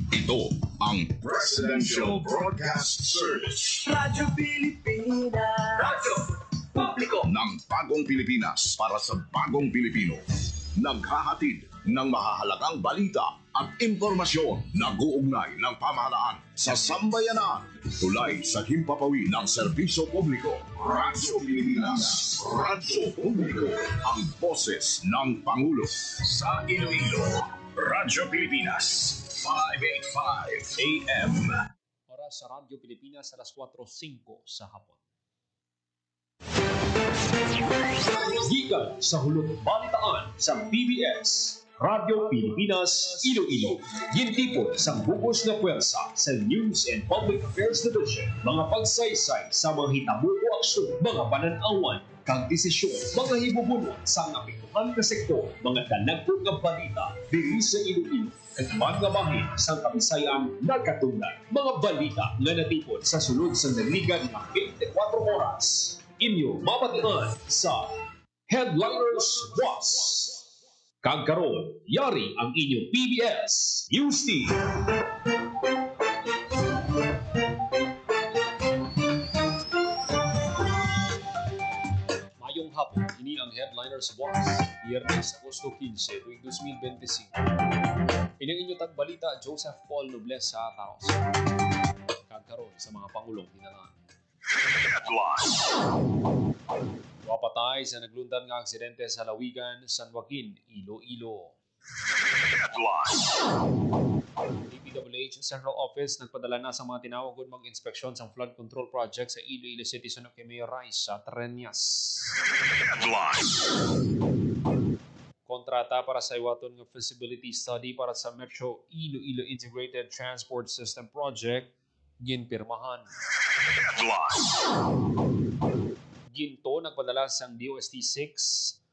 Ito ang Presidential Broadcast Service. Radyo Pilipinas. Radyo Publiko ng Bagong Pilipinas para sa Bagong Pilipino. Naghahatid ng mahahalagang balita at impormasyon na guugnay ng pamahalaan sa sambayanan. Tulay sa himpapawid ng serbisyo publiko. Radyo Pilipinas. Radyo Publiko. Ang boses ng Pangulo. Sa Iloilo, Radyo Pilipinas. 585 AM. Oras sa Radyo Pilipinas, alas 4:05 sa hapon. Gikan sa hulog balitaan sa PBS, Radyo Pilipinas, Iloilo. Gintipon sa bukos na pwersa sa News and Public Affairs Division. Mga pagsaysay sa mga hitabo o aksyon, mga pananawan, kang desisyon, mga hibubunon sa napituhan na sektor, mga dalagpong ng balita, diri sa Iloilo. At mga bahin sa Kabisayang nagkatunan. Mga balita na natipon sa sulod sa naligan ng 24 oras. Inyo mapatian sa Headliners Watch. Kagkaroon, yari ang inyong PBS News Team. Mayong hapon, ini ang Headliners Watch. Biyernes, Agosto 15, tuwing 2025. Inyong inyo tagbalita, Joseph Paul Nobles sa Taros. Kagkaroon sa mga Pangulong Tinanan. Wapatay sa naglundan nga aksidente sa Lawigan, San Joaquin, Iloilo. DPWH Central Office nagpadala na sa mga tinawag mag-inspeksyon sa flood control project sa Iloilo City sa Mayor Rice sa Treñas. Kontrata para sa iwaton ng feasibility study para sa Metro Iloilo Integrated Transport System Project ginpirmahan. Ginto nagpadala sa DOST-6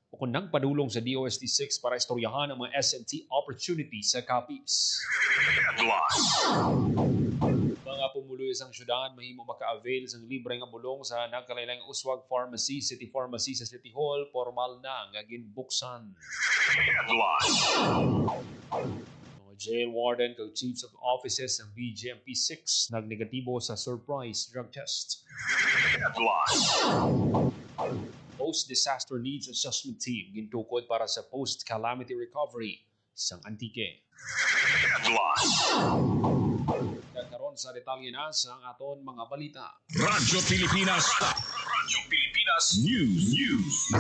o kung nagpadulong sa DOST-6 para istoryahan ang mga SMT opportunities sa Capiz. Mga pumuloy sa syudad mahimo maka-avail sa libre nga bulong sa nagkalailang Uswag Pharmacy, City Pharmacy sa City Hall, formal na nga ginbuksan. Mga jail warden kag chiefs of offices ng BJMP6 nagnegatibo sa surprise drug test. Post-disaster needs assessment team gintukod para sa post-calamity recovery sang Antique. Kagkaroon sa detalye na sa aton mga balita. Radyo Pilipinas. Radyo Pilipinas News.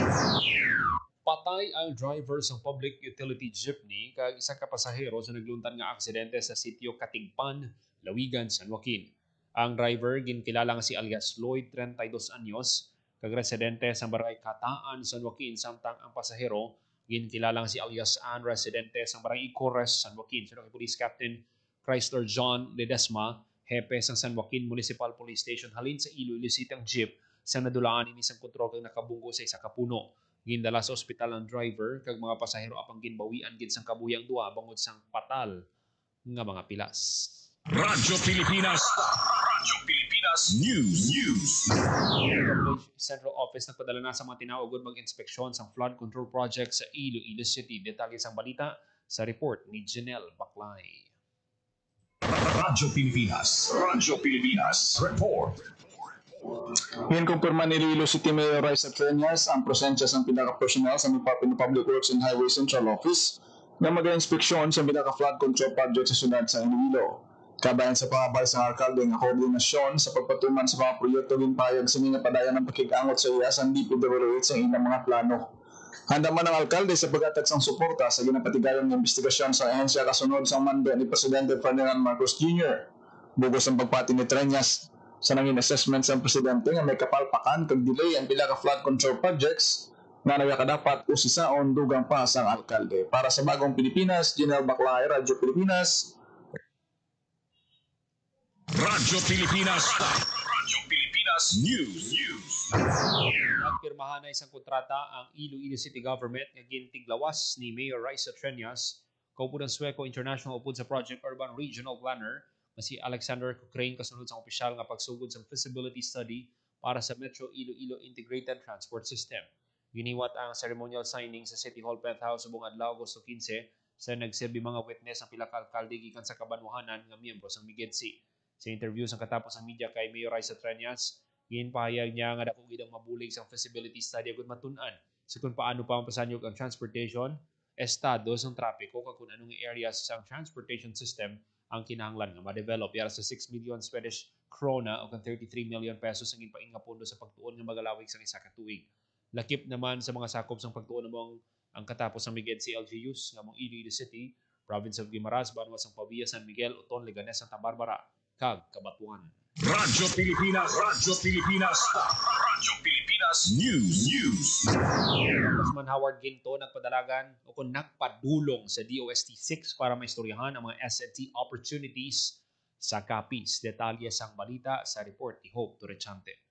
Patay ang driver sa public utility jeepney kag isa ka pasahero sa nagluntan nga aksidente sa sitio Katigpan, Lawigan, San Joaquin. Ang driver ginkilalang si alias Lloyd, 32 anyos, kag residente sa barangay Kataan, San Joaquin, samtang ang pasahero ginkilalang si alias Ann, residente sa barangay Icores, San Joaquin. Sino kay Police Captain Chrysler John Ledesma, hepe sa San Joaquin Municipal Police Station, halin sa Iloilo City ang jeep sa nadulaan ini sang kontrol kag nakabunggo sa isa ka puno. Gindala sa ospital ang driver kag mga pasahero apang ginbawian gid sang kabuyang duha bangod sang patal nga mga pilas. Radyo Pilipinas. Radyo Pilipinas News. Central Office nagpadala na sa mga tinawag mag-inspeksyon sa flood control project sa Iloilo City. Detalye sang balita sa report ni Janelle Baclay. Radyo Pilipinas. Radyo Pilipinas Report. Ngayon kumpirma ni Iloilo City Mayor Rice Treñas ang presensya sa pinaka-personal sa Department of Public Works and Highway Central Office na mag-inspeksyon sa pinaka-flood control project sa syudad sa Iloilo. Kabayan sa pangabay sa alkalde nga koordinasyon sa pagpatuman sa mga proyekto ginpayag sa mga padayon ng pakigangot sa iya sa DPWH sa ilang mga plano. Handa man ang alkalde sa pag-atag sang suporta sa ginapatigayon ng investigasyon sa ahensya kasunod sa manda ni Presidente Ferdinand Marcos Jr. Bugos ang pagpati ni Treñas sa nanging assessment sa Presidente nga may kapalpakan kag delay ang pila ka flood control projects nga nagakadapat usisaon dugang pa sa alkalde. Para sa Bagong Pilipinas, Janelle Baclay, Radyo Pilipinas. Radyo Pilipinas. Radyo Pilipinas News. Nagpirmahan na isang kontrata ang Iloilo City Government nga gintiglawas ni Mayor Rice Treñas, kaupo ng Sueco International upod sa Project Urban Regional Planner si Alexander Cochrane kasunod sa opisyal nga pagsugod sa feasibility study para sa Metro Iloilo Integrated Transport System. Giniwat ang ceremonial signing sa City Hall Penthouse subong adlaw Agosto 15 sa nagsilbi mga witness ang pila ka alkalde gikan sa kabanwahanan nga miyembro sang Migensi. Sa interview sa katapos ang media kay Mayor Raisa Treñas, ginpahayag niya nga dako gidang mabulig sang feasibility study agud matun-an sa kung paano pa mapasanyog ang transportation, estado sang trapiko kag kung anong areas sang transportation system ang kinahanglan nga ma-develop yara sa 6 million Swedish krona o 33 million pesos ang ginpain nga pondo sa pagtuon nga magalawig sang isa ka tuig. Lakip naman sa mga sakop sang pagtuon namong ang katapos ng Migensi LGUs nga mong Iloilo City, Province of Guimaras, Banwa sang Pavia, San Miguel, Uton, Leganes, Santa Barbara, kag Cabanatuan. Radyo Pilipinas, Radyo Pilipinas, Radyo Pilipinas News. Congressman Howard Ginto nagpadalagan o kung nagpadulong sa DOST-6 para maistoryahan ang mga S&T opportunities sa Capiz. Detalye sang balita sa report ni Hope Torrechante.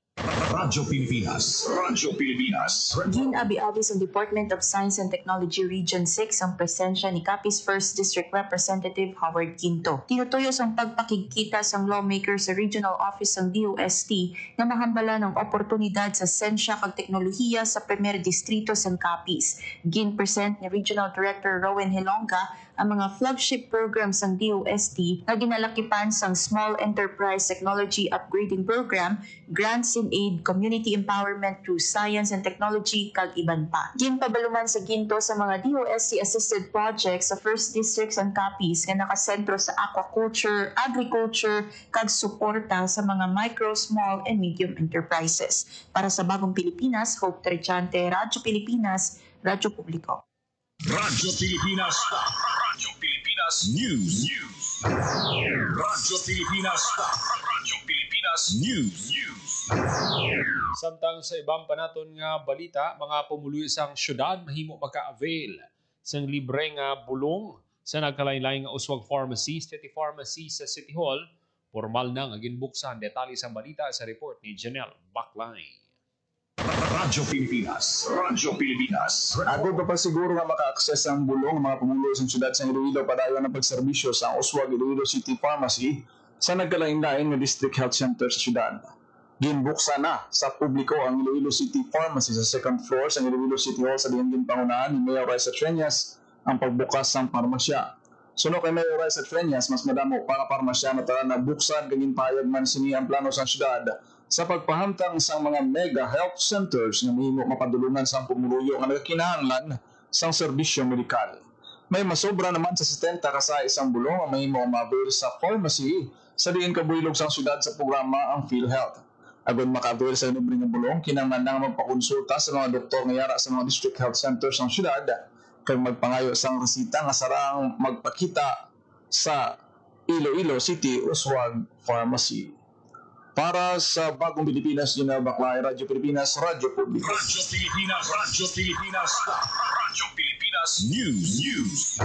Radyo Pilipinas, Radyo Pilipinas. Ginabi-abi sa Department of Science and Technology Region 6 ang presensya ni Capiz 1st District Representative Howard Ginto. Tinutuyos ang pagpakikita sa lawmaker sa Regional Office ng DOST na mahambala ng oportunidad sa sensya kag teknolohiya sa Primer Distrito sa Capiz. Gin-present ni Regional Director Rowan Hilonga ang mga flagship programs ng DOST na ginalakipan sang Small Enterprise Technology Upgrading Program, Grants in Aid, Community Empowerment through Science and Technology, kag iban pa. Ginpabaluman sa Ginto sa mga DOST-assisted projects sa 1st District ng Capiz nga nakasentro sa aquaculture, agriculture, kag suporta sa mga micro, small, and medium enterprises. Para sa Bagong Pilipinas, Hope Torrechante, Radyo Pilipinas, Radyo Publiko. Radyo Pilipinas, Radyo Pilipinas News. Radyo Pilipinas, Radyo Pilipinas News. Samtang sa ibang panaton nga balita, mga pumuluy sang syudad mahimo maka-avail sang libre nga bulong sa nagkalain-lain nga uswag pharmacy, City Pharmacy sa City Hall. Formal na nga ginbuksan. Detalye sa balita sa report ni Janelle Baclay. Radyo Pilipinas, Radyo Pilipinas. Agod pa siguro nga maka-access ang bulong mga pumulo sa siyudad sa Iloilo padayon ng pagserbisyo sa uswag Iloilo City Pharmacy sa nagkalain-lain nga District Health Center sa siyudad. Ginbuksan na sa publiko ang Iloilo City Pharmacy sa second floor sa Iloilo City Hall sa dihang pangunahan ni Mayor Raisa Treñas ang pagbukas ng parmasya. Suno kay Mayor Raisa Treñas, mas madamo para parmasya na tara na buksan kaging payag man sini ang plano sa siyudad sa pagpahamtang sa mga mega health centers na mahimo mapadulungan sa pumuluyo nga nagkinahanglan sa serbisyo medikal. May masobra naman sa 70 ka isang bulong ang mahimo mabil sa pharmacy sa diin kabuylog sa siyudad sa programa ang PhilHealth. Agon makaabot sa libre nga bulong, kinahanglan magpakonsulta sa mga doktor nga yara sa mga district health centers ng siyudad kag magpangayo sang resita nga sarang magpakita sa Iloilo City Uswag Pharmacy. Para sa Bagong Pilipinas, Janelle Baclay, Radyo Pilipinas, Radyo Publiko. Radyo Pilipinas, Radyo Pilipinas, Radyo Pilipinas News.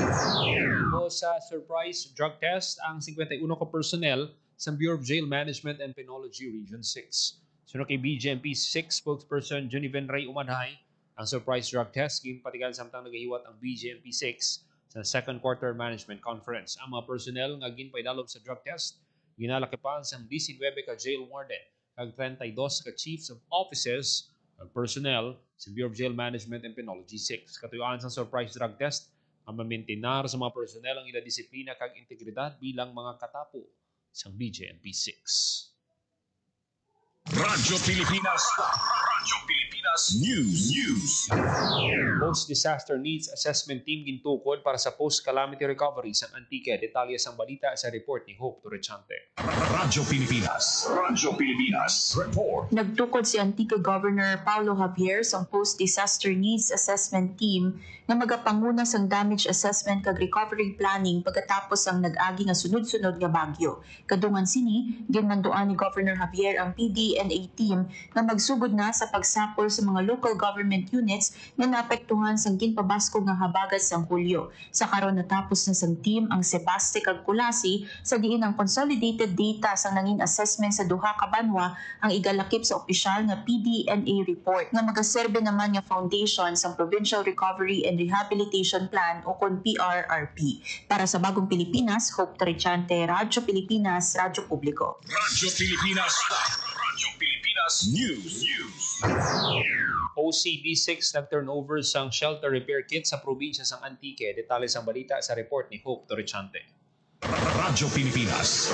O sa surprise drug test ang 51 ka personnel sa Bureau of Jail Management and Penology Region 6. Sunod kay BJMP 6 spokesperson Juniven Ray Umanhay, ang surprise drug test ginpatigan samtang nagahiwat ang BJMP 6 sa second quarter management conference. Ang mga personnel nga ginpaidalom sa drug test ginalakipan sa 19 ka jail warden kag 32 ka chiefs of offices ug personnel sa Bureau of Jail Management and Penology 6. Katuyuan sa surprise drug test ang mamintinar sa mga personnel ang ila disiplina kag integridad bilang mga katapo sa BJMP 6. Radyo Pilipinas, Radyo Pilipinas News. Post-disaster needs assessment team gintukod para sa post-calamity recovery sa Antique. Detalye sa balita sa report ni Hope Torrechante. Radyo Pilipinas, Radyo Pilipinas Report. Nagtukod si Antique Governor Paulo Javier sa post-disaster needs assessment team na magapanguna sang damage assessment kag recovery planning pagkatapos ang nag-agi nga sunod-sunod nga bagyo. Kadungan sini, ginmanduan ni Governor Javier ang PDNA team na magsugod na sa pagsapol sa mga local government units na naapektuhan sang ginpabasko nga habagat sang Hulyo. Sa karon natapos na sang team ang Sebaste kag Kulasi sa diin ang consolidated data sang nangin assessment sa duha ka banwa ang igalakip sa opisyal nga PDNA report nga magaserbe naman nga foundation sang Provincial Recovery and Rehabilitation Plan o kon PRRP. Para sa Bagong Pilipinas, Hope Torrechante, Radyo Pilipinas, Radyo Publiko. Radyo Pilipinas, Radyo Pilipinas Pilipinas News. OCD6 nag-turnover sang shelter repair kit sa probinsya sang Antique. Detalye sang balita sa report ni Hope Torrechante. Radyo Pilipinas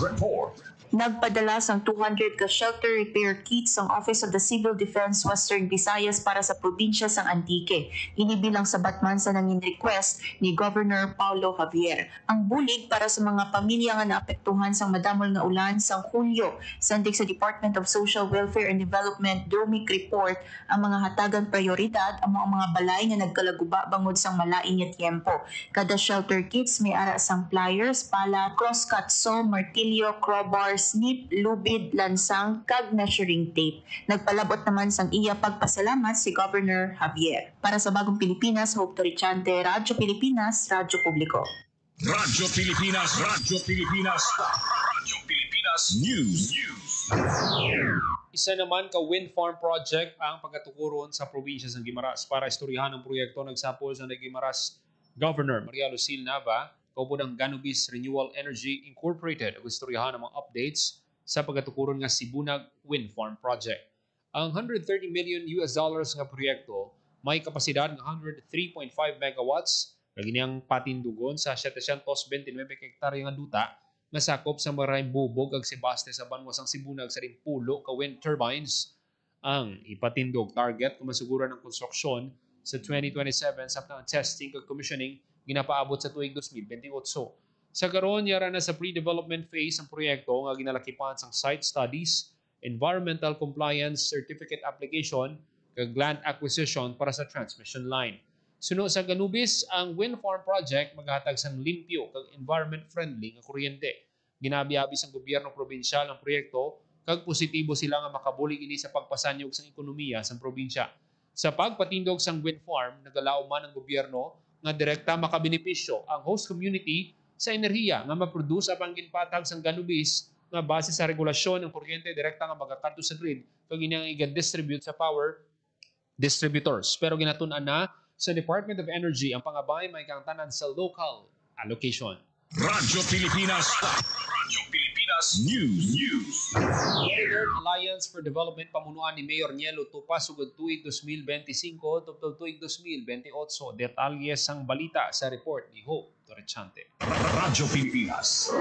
Report. Nagpadala sang 200 ka shelter repair kits ang Office of the Civil Defense Western Visayas para sa probinsya sang Antique. Inibilang sa batman sa nangin request ni Governor Paulo Javier. Ang bulig para sa mga pamilya nga naapektuhan sang madamol nga ulan sang Hulyo. Sandig sa Department of Social Welfare and Development DOMIC report ang mga hatagan prioridad ang mga balay nga nagkalaguba bangod sang malain nga tiempo. Kada shelter kits may ara sang pliers, pala, crosscut saw, martilyo, crowbar, snip, lubid, lansang, kag measuring tape. Nagpalabot naman sang iya pagpasalamat si Governor Javier. Para sa Bagong Pilipinas, Hope Torrechante, Radyo Pilipinas, Radyo Publiko. Radyo Pilipinas News. Isa naman ka wind farm project ang pagkatukuron sa probinsya ng Guimaras. Para istoryahan ang proyekto, nagsapol sa Guimaras Governor Maria Lucille Nava, kaupo ng Ganubis Renewal Energy Incorporated, ang istoryahan ng mga updates sa pagkatukuron nga Sibunag Wind Farm Project. Ang $130 million nga proyekto may kapasidad ng 103.5 megawatts, kaginiyang patindugon sa 729 hektarya nga duta nga sakop sa maraming bubog ag sebaste sa banwa sang Sibunag sa rimpulo ka wind turbines. Ang ipatindog target kung masugura ng konstruksyon sa 2027 samtang testing kag commissioning ginapaabot sa tuig 2028. Sa karon yara na sa pre-development phase ang proyekto nga ginalakipan sang site studies, environmental compliance certificate application kag land acquisition para sa transmission line. Suno sa Ganubis, ang wind farm project maghatag sang limpyo kag environment-friendly nga kuryente. Ginabi-abi sang gobyerno probinsyal ang proyekto kag positibo sila nga makabulig ini sa pagpasanyog sang ekonomiya sang probinsya. Sa pagpatindog sang wind farm, nagalaw man ang gobyerno nga direkta makabenepisyo ang host community sa enerhiya nga maproduce apang ginpatag sang Ganubis nga base sa regulasyon ng kuryente direkta nga magakadto sa grid kag inyang i-distribute sa power distributors. Pero ginatun-an na sa Department of Energy ang pangabay may kang tanan sa local allocation. Radyo Pilipinas News. Northern Alliance for Development pamunuan ni Mayor Nielo Tupa sugod tuig 2025 tuptog tuig 2028. Detalye sang balita sa report ni Hope Torrechante. Radyo Pilipinas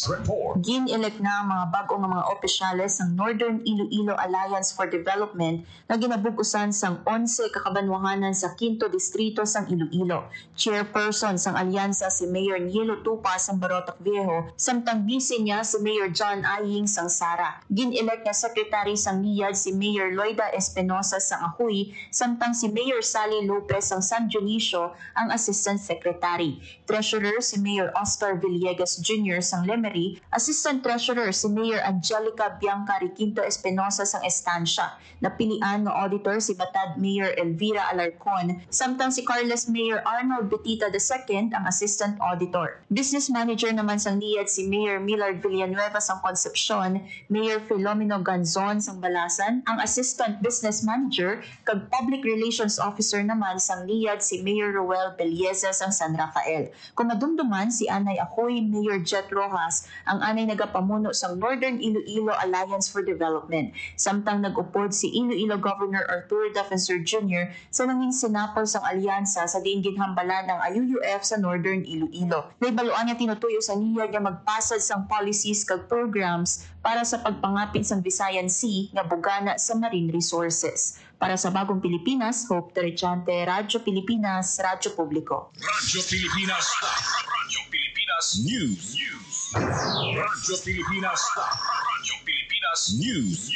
Report. Gin-elect na ang mga bago nga mga opisyales ng Northern Iloilo Alliance for Development na ginabugusan sang 11 kakabanwahanan sa 5 distrito sang Iloilo. Chairperson sang alyansa si Mayor Nielo Tupa sang Barotac Viejo, samtang vice niya si Mayor John Aying sang Sara. Gin-elect na secretary sang NIAD si Mayor Loida Espinosa sang Ahuy, samtang si Mayor Sally Lopez sang San Dionisio ang assistant secretary. Treasurer si Mayor Oscar Villegas Jr. sang Lemery, Assistant Treasurer si Mayor Angelica Bianca Riquinto Espinosa sang Estancia. Napilian ng auditor si Batad Mayor Elvira Alarcon, samtang si Carlos Mayor Arnold Betita II ang Assistant Auditor. Business Manager naman sang NIAD si Mayor Millard Villanueva sang Concepcion, Mayor Filomeno Ganzon sang Balasan, ang Assistant Business Manager, kag Public Relations Officer naman sang NIAD si Mayor Roel Belleza sang San Rafael. Kung madumduman si Anay Akoy, Mayor Jet Rojas, ang anay nagapamuno sang Northern Iloilo Alliance for Development. Samtang nag-upod si Iloilo Governor Arturo Defensor Jr. sa nanging sinapol sang alyansa sa diin ginhambalan ng IUUF sa Northern Iloilo. Naibaluan niya tinutuyo sa niya nga magpasad sang policies kag programs para sa pagpangapit sang Visayan Sea nga bugana sa marine resources. Para sa Bagong Pilipinas, Hope Torrechante, Radyo Pilipinas, Radyo Publiko. Radyo Pilipinas News. Radyo Pilipinas News.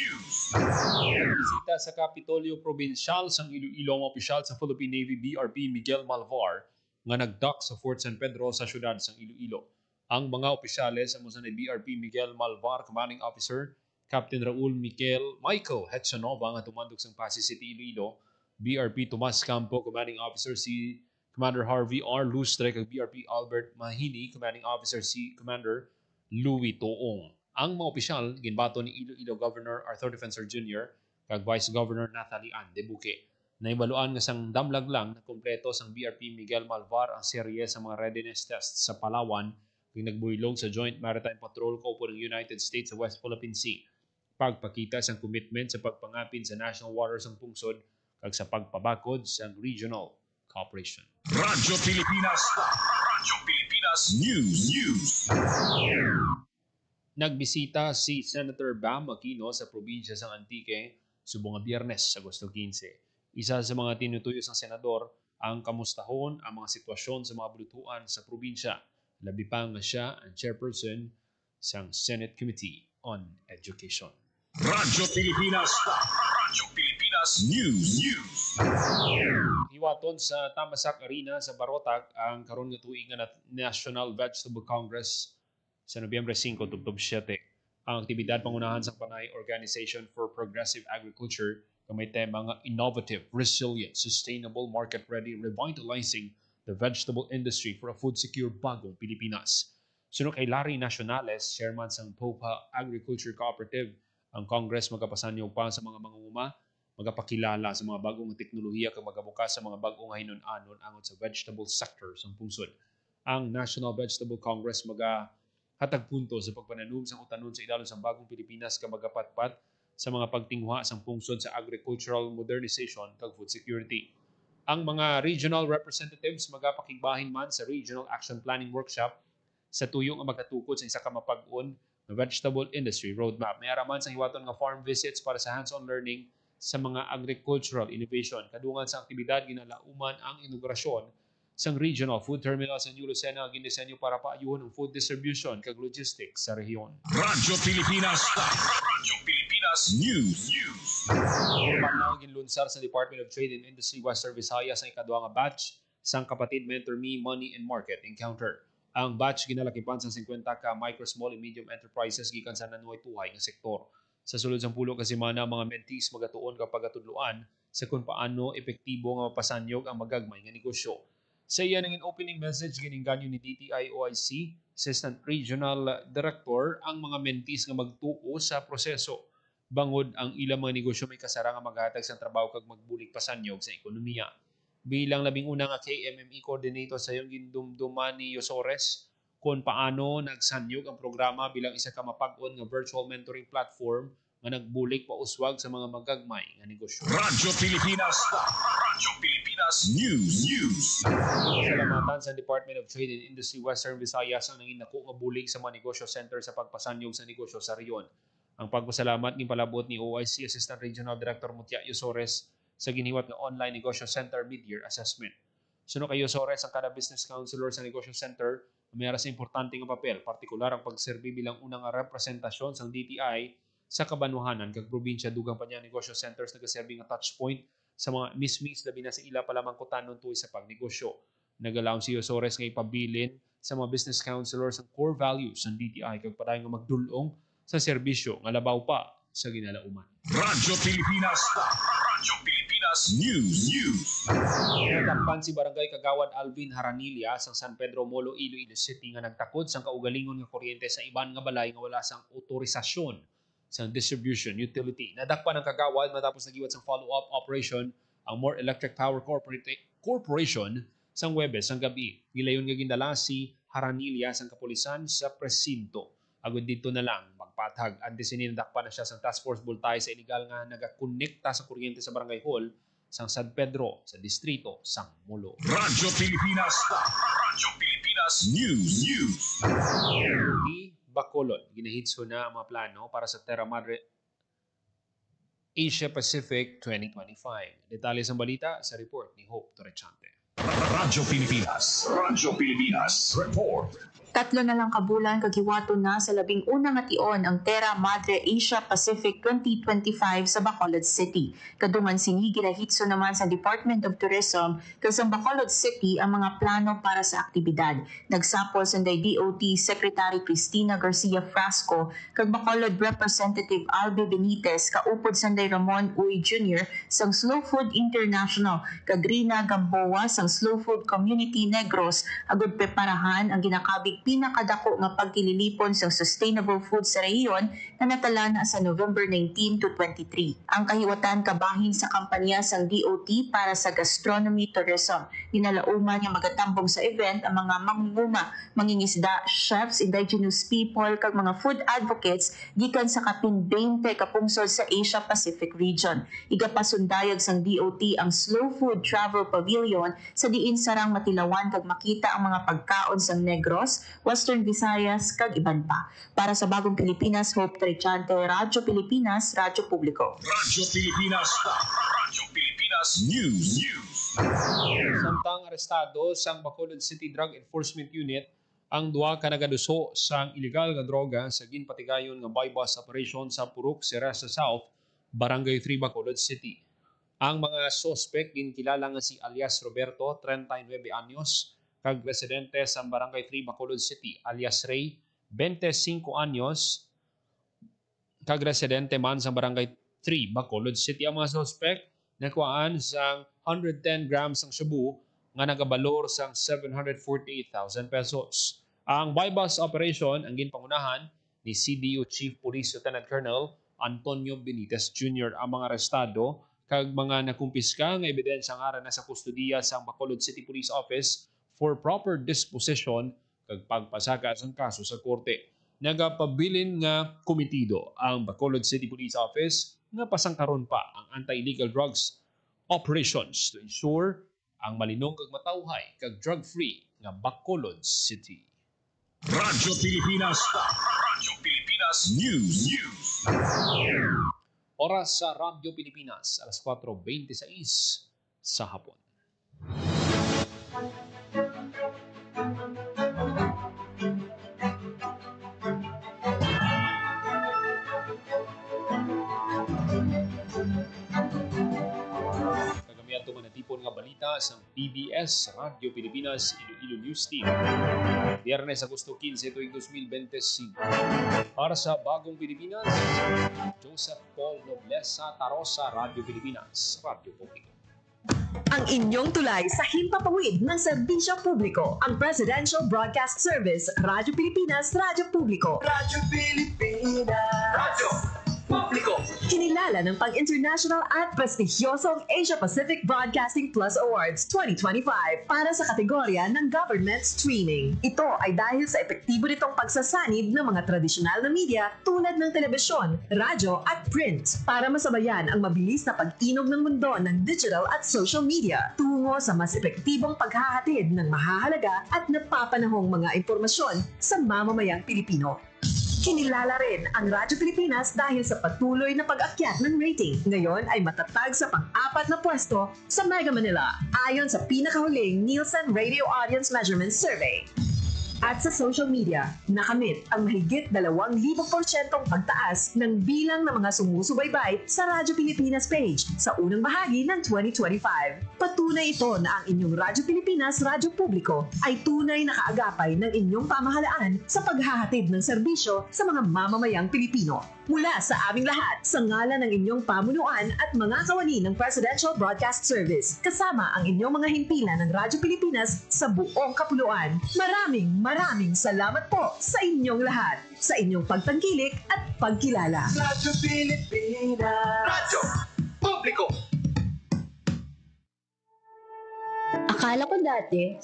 Bisita sa Kapitolyo Provincial sang Iloilo ang opisyal sa Philippine Navy BRP Miguel Malvar nga nagdock sa Fort San Pedro sa syudad sang Iloilo. Ang mga opisyales sa ni BRP Miguel Malvar Commanding Officer Captain Raul Michael Hetsanova nga tumandog sang Pasig City, Iloilo, BRP Tomas Campo Commanding Officer si Commander Harvey R. Lustre kag BRP Albert Mahini Commanding Officer si Commander Louis Toong. Ang mga opisyal ginbato ni Iloilo Governor Arthur Defensor Jr. kag Vice Governor Natalie Ann de Buque. Naibaluan nga sang damlag lang na kompleto sang BRP Miguel Malvar ang serye sa mga readiness tests sa Palawan kag nagbuylog sa Joint Maritime Patrol kaupo ng United States sa West Philippine Sea. pagpakita sa commitment sa pagpangapin sa national waters ang pungsod kag sa pagpabakod sa regional cooperation. Radyo Pilipinas. Radyo Pilipinas News. Nagbisita si Senator Bam Aquino sa probinsya ng Antique subong nga Biyernes, Agosto 15. Isa sa mga tinutuyo ng senador ang kamustahon ang mga sitwasyon sa mga bulutuan sa probinsya. Labi pa nga siya ang chairperson sa Senate Committee on Education. Radyo Pilipinas. Radyo Pilipinas News. Hiwaton sa Tamasak Arena sa Barotag ang karon nga tuig nga National Vegetable Congress sa Nobyembre 5 tubtob 7. Ang aktibidad pangunahan sa Panay Organization for Progressive Agriculture na may tema nga Innovative, Resilient, Sustainable, Market-Ready, Revitalizing the Vegetable Industry for a Food Secure Bagong Pilipinas. Sunod kay Larry Nacionales, chairman ng POPA Agriculture Cooperative, ang Congress magapasanyog pa sa mga mangunguma, magapakilala sa mga bagong teknolohiya kag magabukas sa mga bagong hinon-anon angon sa vegetable sector sa pungsod. Ang National Vegetable Congress hatag punto sa pagpananom sa utanon sa idalon sa bagong Pilipinas ka magapatpat sa mga pagtinghwa sa pungsod sa agricultural modernization kag food security. Ang mga regional representatives magapakigbahin man sa Regional Action Planning Workshop sa tuyo nga magkatukod sa isa ka mapag-on na vegetable industry roadmap. May araman sa hiwaton nga farm visits para sa hands-on learning sa mga agricultural innovation. Kadungan sa aktibidad ginalauman ang inaugurasyon sang regional food terminal sa New Lucena gindisenyo para paayuhon ang food distribution kag logistics sa rehiyon. Radyo Pilipinas. Radyo Pilipinas News. Formal na ginlunsar sa Department of Trade and Industry Western Visayas ang ikaduha nga batch sang Kapatid Mentor Me Money and Market Encounter. Ang batch ginalakipan sa 50 ka micro, small, and medium enterprises gikan sa nanuhay-tuhay nga sektor. Sa sulod sang pulo ka semana, mga mentees magatuon kapag atudloan sa kung paano epektibo nga mapasanyog ang magagmay nga negosyo. Sa iya nangin opening message gininganyo ni DTI OIC, Assistant Regional Director, ang mga mentees nga magtuo sa proseso. Bangod ang ilang mga negosyo may kasara nga maghatag sa trabaho kag magbulig pasanyog sa ekonomiya. Bilang labing una nga KMME coordinator sa iyong gindumduman ni Yosores kung paano nagsanyog ang programa bilang isa ka mapag-on nga virtual mentoring platform nga nagbulig pauswag sa mga magagmay nga negosyo. Radyo Pilipinas. Radyo Pilipinas News. Salamatan sa Department of Trade and Industry Western Visayas ang nangin nako nga bulig sa mga negosyo center sa pagpasanyog sa negosyo sa rehiyon. Ang pagpasalamat ni palabot ni OIC Assistant Regional Director Mutia Yosores sa giniwat nga online negosyo center mid-year assessment. Suno kay Yosores ang kada business counselor sa negosyo center mayara sa importante nga papel, partikular ang pagserbi bilang unang representasyon sa DTI sa kabanwahanan kag probinsya dugang pa niya negosyo centers nagaserbi nga touch point sa mga mismis labi na sa ila palamang kutanon tuwi sa pagnegosyo. Nagalaon si Yosores nga ipabilin sa mga business counselors ang core values ng DTI kag padayon nga magdulong sa serbisyo nga labaw pa sa ginalauman. Radyo Pilipinas. Radyo Pilipinas News. Nagtakpan si Barangay Kagawad Alvin Haranilia sa San Pedro Molo, Iloilo City nga nagtakod sang kaugalingon nga kuryente sa iban nga balay nga wala sang otorisasyon sa distribution utility. Nadakpan ang Kagawad matapos nagiwat sang follow-up operation ang More Electric Power Corporation sang Huwebes sang gabi. Gilayon nga gindala si Haranilia sang kapulisan sa presinto. Agud dito na lang magpatag. Antes sinindakpan na siya sang Task Force Bultay sa illegal nga nagakonekta sa kuryente sa Barangay Hall sang San Pedro sa distrito sang Molo. Radyo Pilipinas. Radyo Pilipinas News. Di Bacolod, ginahitso na ang mga plano para sa Terra Madre Asia Pacific 2025. Detalye sa balita sa report ni Hope Torrechante. Radyo Pilipinas. Radyo Pilipinas. Report. 3 na lang kabulan kagiwato na sa 11 nga tion ang Terra Madre Asia Pacific 2025 sa Bacolod City. Kadungan sini ginahitso naman sa Department of Tourism kag sa Bacolod City ang mga plano para sa aktibidad. Nagsapol sa DOT Secretary Cristina Garcia Frasco kag Bacolod Representative Albe Benitez kaupod sa Ramon Uy Jr. sang Slow Food International kag Rina Gamboa sang Slow Food Community Negros agud preparahan ang ginakabig pinakadako nga pagkililipon sa sustainable food sa rehiyon na natala na sa November 19 to 23. Ang kahiwatan kabahin sa kampanya sang DOT para sa gastronomy tourism. Ninalauman nga magatambong sa event ang mga mangunguma, mangingisda, chefs, indigenous people kag mga food advocates gikan sa kapin 20 kapungsod sa Asia Pacific region. Igapasundayag sang DOT ang Slow Food Travel Pavilion sa diin sarang matilawan kag makita ang mga pagkaon sang Negros, Western Visayas kag iban pa. Para sa Bagong Pilipinas, Hope Trichante, Radyo Pilipinas, Radyo Publiko. Radyo Pilipinas. Radyo Pilipinas News. Samtang arestado sang Bacolod City Drug Enforcement Unit ang duha ka nagaduso sang illegal nga droga sa ginpatigayon nga buy-bust operation sa Purok, Serasa South, Barangay 3, Bacolod City. Ang mga suspect ginkilala nga si alias Roberto, 39 anyos, kag residente sa Barangay 3, Bacolod City, alias Ray, 25 anyos, kag residente man sa Barangay 3, Bacolod City. Ang mga suspect nakuhaan sang 110 grams ng shabu nga nagabalor sang 748,000 pesos. Ang buy-bust operation ang ginpangunahan ni CDO Chief Police Lieutenant Colonel Antonio Benitez Jr. Ang mga arestado kag mga nakumpiska nga ebidensya nga na sa kustudiya sa Bacolod City Police Office for proper disposition kag pagpasaka sa kaso sa korte. Nagapabilin nga komitido ang Bacolod City Police Office nga pasangkaron pa ang anti-illegal drugs operations to ensure ang malinong kag matawhay kag drug-free nga Bacolod City. Radyo Pilipinas. Radyo Pilipinas News. Oras sa Radyo Pilipinas, alas 4:26 sa hapon. Kagamihan tumanatipon nga balita sa PBS Radyo Pilipinas Iloilo News Team. Biyernes, Agosto 15, tuwing 2025. Para sa Bagong Pilipinas, Joseph Paul Noblesa Tarosa, Radyo Pilipinas, Radyo Publiko. Ang inyong tulay sa himpapawid ng serbisyo publiko, ang Presidential Broadcast Service, Radyo Pilipinas, Radyo Publiko. Radyo Pilipinas. Radyo Publiko. Kinilala ng pang-international at prestigyosong Asia Pacific Broadcasting Plus Awards 2025 para sa kategorya ng Government Streaming. Ito ay dahil sa epektibo nitong pagsasanib ng mga tradisyonal na media tulad ng telebisyon, radyo at print para masabayan ang mabilis na pag-inog ng mundo ng digital at social media tungo sa mas epektibong paghahatid ng mahahalaga at napapanahong mga impormasyon sa mamamayang Pilipino. Kinilala rin ang Radyo Pilipinas dahil sa patuloy na pag-akyat ng rating. Ngayon ay matatag sa pang-4 na pwesto sa Mega Manila ayon sa pinakahuling Nielsen Radio Audience Measurement Survey. At sa social media, nakamit ang mahigit 2,000% pagtaas ng bilang ng mga sumusubaybay sa Radyo Pilipinas page sa unang bahagi ng 2025. Patunay ito na ang inyong Radyo Pilipinas Radyo Publiko ay tunay na kaagapay ng inyong pamahalaan sa paghahatid ng serbisyo sa mga mamamayang Pilipino. Mula sa aming lahat, sa ngalan ng inyong pamunuan at mga kawani ng Presidential Broadcast Service, kasama ang inyong mga himpilan ng Radyo Pilipinas sa buong kapuluan. Maraming salamat po sa inyong lahat, sa inyong pagtangkilik at pagkilala. Radyo Pilipinas. Radyo Publiko. Akala ko dati,